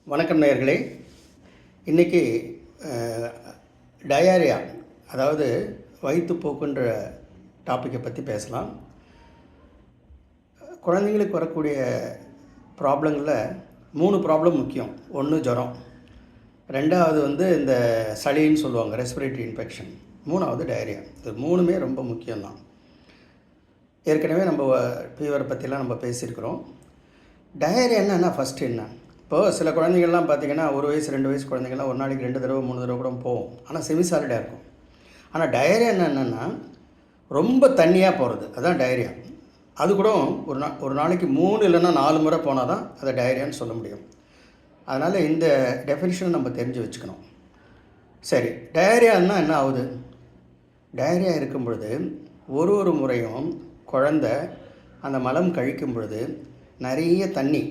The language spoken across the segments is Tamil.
வணக்கம் நேயர்களே. இன்றைக்கி டயாரியா, அதாவது வயிற்றுப்போக்குன்ற டாப்பிக்கை பற்றி பேசலாம். குழந்தைங்களுக்கு வரக்கூடிய ப்ராப்ளங்களில் 3 ப்ராப்ளம் முக்கியம். ஒன்று ஜுரம், ரெண்டாவது இந்த சளின்னு சொல்லுவாங்க, ரெஸ்பிரேட்டரி இன்ஃபெக்ஷன், மூணாவது டயரியா. இது மூணுமே ரொம்ப முக்கியம்தான். ஏற்கனவே நம்ம ஃபீவரை பற்றிலாம் நம்ம பேசியிருக்கிறோம். டயரியான்னா என்ன, ஃபஸ்ட்டு என்ன? இப்போது சில குழந்தைங்கள்லாம் பார்த்திங்கன்னா 1 வயசு 2 வயசு குழந்தைங்கள்லாம் ஒரு நாளைக்கு 2 தடவை 3 தடவை கூட போகும், ஆனால் செமிசாலிடாக இருக்கும். ஆனால் டயரியா என்னென்னா ரொம்ப தண்ணியாக போகிறது, அதுதான் டயரியா. அது கூட ஒரு நாளைக்கு 3 இல்லைன்னா 4 முறை போனால் தான் அதை டயரியான்னு சொல்ல முடியும். அதனால் இந்த டெஃபினிஷனை நம்ம தெரிஞ்சு வச்சுக்கணும். சரி, டயரியான்னா என்ன ஆகுது? டயரியா இருக்கும் பொழுது ஒரு முறையும் குழந்தை அந்த மலம் கழிக்கும் பொழுது நிறைய தண்ணி,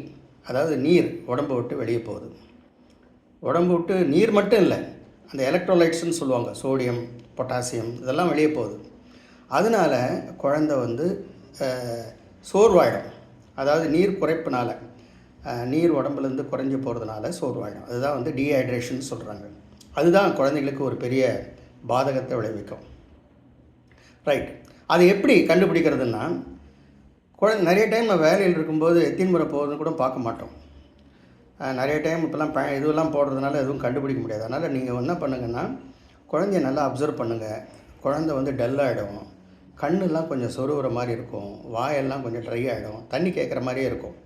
அதாவது நீர் உடம்பை விட்டு வெளியே போகுது. உடம்பு விட்டு நீர் மட்டும் இல்லை, அந்த எலக்ட்ரோலைட்ஸ்ன்னு சொல்லுவாங்க, சோடியம், பொட்டாசியம், இதெல்லாம் வெளியே போகுது. அதனால் குழந்தை சோர்வாயிடும். அதாவது நீர் குறைப்பினால், நீர் உடம்புலேருந்து குறைஞ்சி போகிறதுனால சோர்வாயிடும். அதுதான் டீஹைட்ரேஷன் சொல்கிறாங்க. அதுதான் குழந்தைங்களுக்கு ஒரு பெரிய பாதகத்தை விளைவிக்கும். ரைட். அது எப்படி கண்டுபிடிக்கிறதுன்னா, நிறைய டைம் நம்ம வேலையில் இருக்கும்போது எத்தனை முறை போகுதுன்னு கூட பார்க்க மாட்டோம். நிறைய டைம் இப்போலாம் இதுவெல்லாம் போடுறதுனால எதுவும் கண்டுபிடிக்க முடியாது. அதனால் நீங்கள் என்ன பண்ணுங்கன்னா, குழந்தைய நல்லா அப்சர்வ் பண்ணுங்கள். குழந்தை டல்லாகிடும், கண்ணெல்லாம் கொஞ்சம் சொருகிற மாதிரி இருக்கும், வாயெல்லாம் கொஞ்சம் ட்ரை ஆகிடும், தண்ணி கேட்குற மாதிரியே இருக்கும்.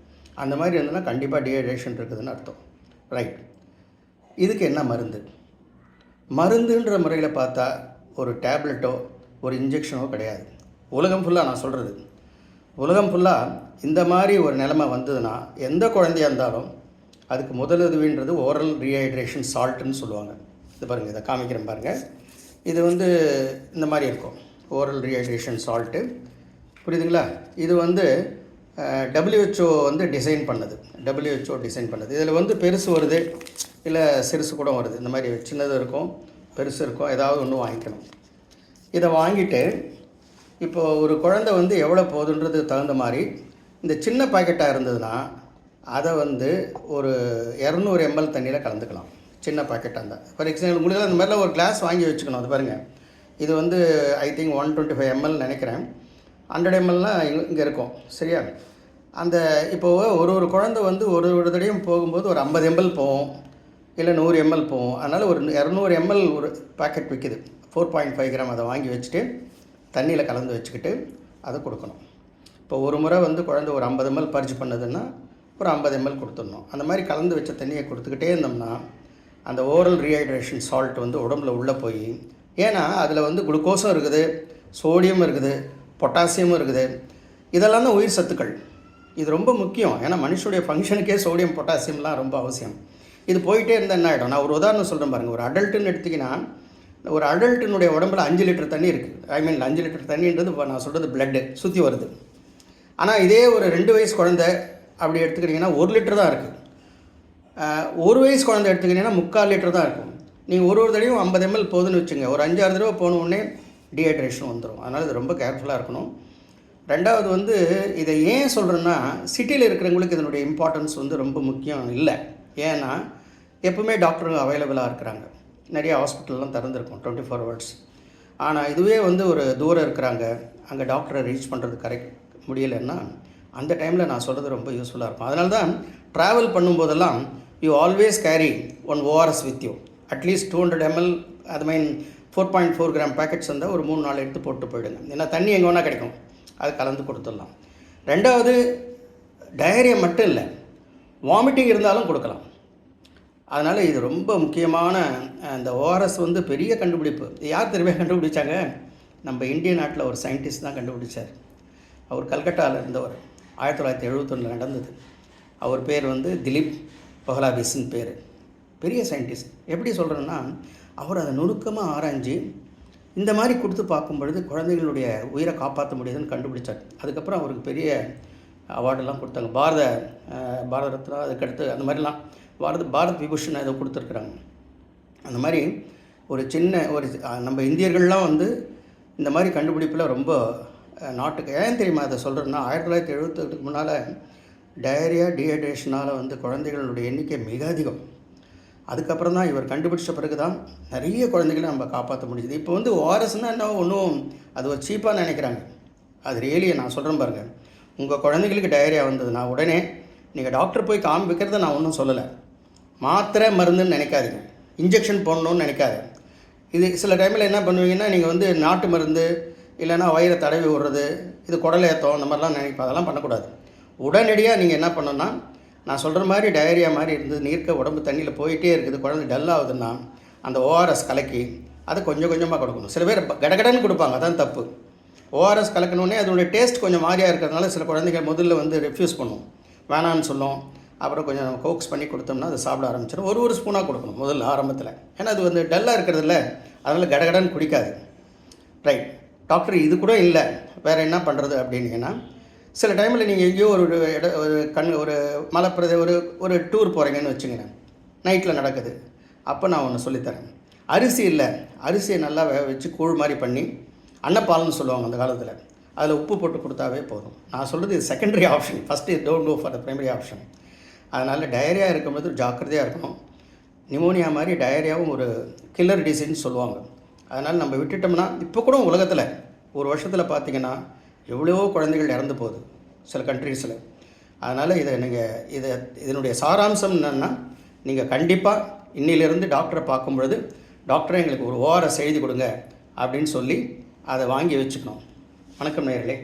அந்த மாதிரி இருந்ததுன்னா கண்டிப்பாக டீஹைட்ரேஷன் இருக்குதுன்னு அர்த்தம். ரைட். இதுக்கு என்ன மருந்துன்ற முறையில் பார்த்தா ஒரு டேப்லெட்டோ ஒரு இன்ஜெக்ஷனோ கிடையாது. உலகம் ஃபுல்லாக நான் சொல்கிறது, உலகம் ஃபுல்லாக இந்த மாதிரி ஒரு நிலைமை வந்ததுன்னா எந்த குழந்தையாக இருந்தாலும் அதுக்கு முதலுதவின்றது ஓரல் ரீஹைட்ரேஷன் சால்ட்டுன்னு சொல்லுவாங்க. இது பாருங்கள், இதை காமிக்கிறேன் பாருங்கள். இது இந்த மாதிரி இருக்கும், ஓரல் ரீஹைட்ரேஷன் சால்ட்டு. புரியுதுங்களா? இது WHO டிசைன் பண்ணது. WHO டிசைன் பண்ணது. இதில் பெருசு வருது, இல்லை சிறுசு கூட வருது. இந்த மாதிரி சின்னது இருக்கும், பெருசு இருக்கும், ஏதாவது ஒன்று வாங்கிக்கணும். இதை வாங்கிட்டு இப்போது ஒரு குழந்தை எவ்வளோ போகுதுன்றதுக்கு தகுந்த மாதிரி இந்த சின்ன பாக்கெட்டாக இருந்ததுன்னா அதை ஒரு 200 ml தண்ணியில் கலந்துக்கலாம். சின்ன பாக்கெட்டாக இருந்தால், ஃபார் எக்ஸாம்பிள் உங்களுக்கு அந்த மாதிரிலாம் ஒரு கிளாஸ் வாங்கி வச்சுக்கணும். அது பாருங்கள், இது ஐ திங்க் 125 ml நினைக்கிறேன். 100 mlலாம் இங்கே இருக்கும். சரியா? அந்த இப்போது ஒரு குழந்தை ஒரு தடையும் போகும்போது ஒரு 50 ml போகும், இல்லை 100 ml போகும். அதனால் ஒரு 200 ml ஒரு பாக்கெட் விற்கிது, 4.5 கிராம். அதை வாங்கி வச்சுட்டு தண்ணியில் கலந்து வச்சுக்கிட்டு அதை கொடுக்கணும். இப்போ ஒரு முறை குழந்தை ஒரு 50 ml பர்ச் பண்ணதுன்னா ஒரு 50 ml கொடுத்துடணும். அந்த மாதிரி கலந்து வச்ச தண்ணியை கொடுத்துக்கிட்டே இருந்தோம்னா அந்த ஓரல் ரீஹைட்ரேஷன் சால்ட் உடம்புல உள்ளே போய், ஏன்னா அதில் குளுக்கோஸும் இருக்குது, சோடியம் இருக்குது, பொட்டாசியமும் இருக்குது. இதெல்லாம் தான் உயிர் சத்துக்கள். இது ரொம்ப முக்கியம். ஏன்னா மனுஷனுடைய ஃபங்க்ஷனுக்கே சோடியம் பொட்டாசியம்லாம் ரொம்ப அவசியம். இது போயிட்டே இருந்தால் என்ன ஆகிடும்? நான் ஒரு உதாரணம் சொல்கிறேன் பாருங்கள். ஒரு அடல்ட்டுன்னு எடுத்திங்கன்னா, ஒரு அடல்ட்டினுடைய உடம்புல 5 லிட்டர் தண்ணி இருக்குது. 5 லிட்டர் தண்ணின்றது இப்போ நான் சொல்கிறது பிளட்டு சுற்றி வருது. ஆனால் இதே ஒரு 2 வயசு குழந்தை அப்படி எடுத்துக்கிட்டிங்கன்னா 1 லிட்டர் தான் இருக்குது. 1 வயசு குழந்தை எடுத்துக்கிட்டிங்கன்னா 3/4 லிட்டர் தான் இருக்கும். நீங்கள் ஒரு தடவையும் 50 ml போகுதுன்னு வச்சுங்க, ஒரு 5-6 தடவை போன உடனே டீஹைட்ரேஷன் வந்துடும். அதனால் இது ரொம்ப கேர்ஃபுல்லாக இருக்கணும். ரெண்டாவது இதை ஏன் சொல்கிறேன்னா, சிட்டியில் இருக்கிறவங்களுக்கு இதனுடைய இம்பார்ட்டன்ஸ் ரொம்ப முக்கியம் இல்லை. ஏன்னா எப்பவுமே டாக்டருங்க அவைலபிளாக இருக்கிறாங்க, நிறைய ஹாஸ்பிட்டல்லாம் திறந்துருக்கும் 24 hours. ஆனால் இதுவே ஒரு தூரம் இருக்கிறாங்க, அங்கே டாக்டரை ரீச் பண்ணுறது முடியலைன்னா அந்த டைமில் நான் சொல்கிறது ரொம்ப யூஸ்ஃபுல்லாக இருக்கும். அதனால தான் ட்ராவல் பண்ணும்போதெல்லாம் you always carry 1 ORS with you, at least 200 ml. அது மீன் 4.4 கிராம் பேக்கெட்ஸ் இருந்தால் ஒரு 3-4 எடுத்து போட்டு போயிடுங்க. ஏன்னா தண்ணி எங்கே வேணால் கிடைக்கும், அது கலந்து கொடுத்துடலாம். ரெண்டாவது, டயரியா மட்டும் இல்லை, வாமிட்டிங் இருந்தாலும் கொடுக்கலாம். அதனால் இது ரொம்ப முக்கியமான அந்த ORS பெரிய கண்டுபிடிப்பு. யார் தெரியுமே கண்டுபிடிச்சாங்க? நம்ம இந்திய நாட்டில் ஒரு சயின்டிஸ்ட் தான் கண்டுபிடிச்சார். அவர் கல்கட்டாவில் இருந்தவர். 1971 நடந்தது. அவர் பேர் திலீப் பஹலாபிஸ்ன்னு பேர். பெரிய சயின்டிஸ்ட். எப்படி சொல்கிறேன்னா, அவர் அதை நுணுக்கமாக ஆராய்ஞ்சு இந்த மாதிரி கொடுத்து பார்க்கும் பொழுது குழந்தைகளுடைய உயிரை காப்பாற்ற முடியுதுன்னு கண்டுபிடிச்சார். அதுக்கப்புறம் அவருக்கு பெரிய அவார்டெல்லாம் கொடுத்தாங்க. பாரத ரத்னா, அதுக்கடுத்து அந்த மாதிரிலாம் பாரத் விபூஷன் ஏதோ கொடுத்துருக்குறாங்க. அந்த மாதிரி ஒரு நம்ம இந்தியர்கள்லாம் இந்த மாதிரி கண்டுபிடிப்பில் ரொம்ப நாட்டுக்கு ஏன் தெரியுமா அதை சொல்கிறேன்னா, 1978க்கு முன்னால் டயரியா டீஹைட்ரேஷனால் வந்து குழந்தைகளுடைய எண்ணிக்கை மிக அதிகம். அதுக்கப்புறம் தான் இவர் கண்டுபிடிச்ச பிறகு தான் நிறைய குழந்தைகளை நம்ம காப்பாற்ற முடியுது. இப்போ வந்து ஓஆர்எஸ்னால் என்ன ஒன்றும் அது ஒரு சீப்பாக நினைக்கிறாங்க. அது ரியலியை நான் சொல்கிறேன் பாருங்கள். உங்கள் குழந்தைங்களுக்கு டயரியா வந்ததுன்னா உடனே நீங்கள் டாக்டர் போய் காமிக்கிறத நான் ஒன்றும் சொல்லலை. மாத்திரை மருந்துன்னு நினைக்காதீங்க, இன்ஜெக்ஷன் போடணுன்னு நினைக்காது. இது சில டைமில் என்ன பண்ணுவீங்கன்னா, நீங்கள் வந்து நாட்டு மருந்து இல்லைன்னா வயிறை தடவி விடுறது, இது குடலேத்தம் அந்த மாதிரிலாம் நினைப்போம். அதெல்லாம் பண்ணக்கூடாது. உடனடியாக நீங்கள் என்ன பண்ணணுன்னா, நான் சொல்கிற மாதிரி டயரியா மாதிரி இருந்து நீர்க்க உடம்பு தண்ணியில் போயிட்டே இருக்குது, குழந்தை டல் ஆகுதுன்னா அந்த ஓஆர்எஸ் கலக்கி அதை கொஞ்சம் கொஞ்சமாக கொடுக்கணும். சில பேர் கடகடன்னு கொடுப்பாங்க, அதான் தப்பு. ஓஆர்எஸ் கலக்கணுன்னே அதனுடைய டேஸ்ட் கொஞ்சம் மாதிரியாக இருக்கிறதுனால சில குழந்தைகள் முதல்ல வந்து ரெஃப்யூஸ் பண்ணும், வேணான்னு சொல்லும். அப்புறம் கொஞ்சம் கோக்ஸ் பண்ணி கொடுத்தோம்னா அதை சாப்பிட ஆரம்பிச்சிடும். ஒரு ஸ்பூனாக கொடுக்கணும் முதல்ல ஆரம்பத்தில். ஏன்னா அது வந்து டல்லாக இருக்கிறதில்ல, அதனால் கடகடன்னு குடிக்காது. ரைட் டாக்டர், இது கூட இல்லை வேறு என்ன பண்ணுறது அப்படின்னீங்கன்னா, சில டைமில் நீங்கள் எங்கேயோ ஒரு மலைப்பிரதே ஒரு டூர் போகிறீங்கன்னு வச்சுங்களேன், நைட்டில் நடக்குது. அப்போ நான் ஒன்று சொல்லித்தரேன். அரிசி இல்லை, அரிசியை நல்லா வேக வச்சு கூழ் மாதிரி பண்ணி அன்னப்பால்னு சொல்லுவாங்க அந்த காலத்தில், அதில் உப்பு போட்டு கொடுத்தாவே போதும். நான் சொல்கிறது இது secondary option, first don't go for the primary option. அதனால் டயரியா இருக்கும்போது ஜாக்கிரதையாக இருக்கணும். நிமோனியா மாதிரி டயரியாவும் ஒரு கில்லர் டிசீஸ்ன்னு சொல்லுவாங்க. அதனால் நம்ம விட்டுட்டோம்னா, இப்போ கூட உலகத்தில் ஒரு வருஷத்தில் பார்த்திங்கன்னா எவ்வளவோ குழந்தைகள் இறந்து போகுது சில கண்ட்ரீஸில். அதனால் இதனுடைய சாராம்சம் என்னென்னா, நீங்கள் கண்டிப்பாக இன்னிலிருந்து டாக்டரை பார்க்கும்பொழுது, டாக்டரை எங்களுக்கு ஒரு ஓஆர்எஸ் எழுதி கொடுங்க அப்படின்னு சொல்லி அதை வாங்கி வச்சுக்கணும். வணக்கம் நேயர்களே.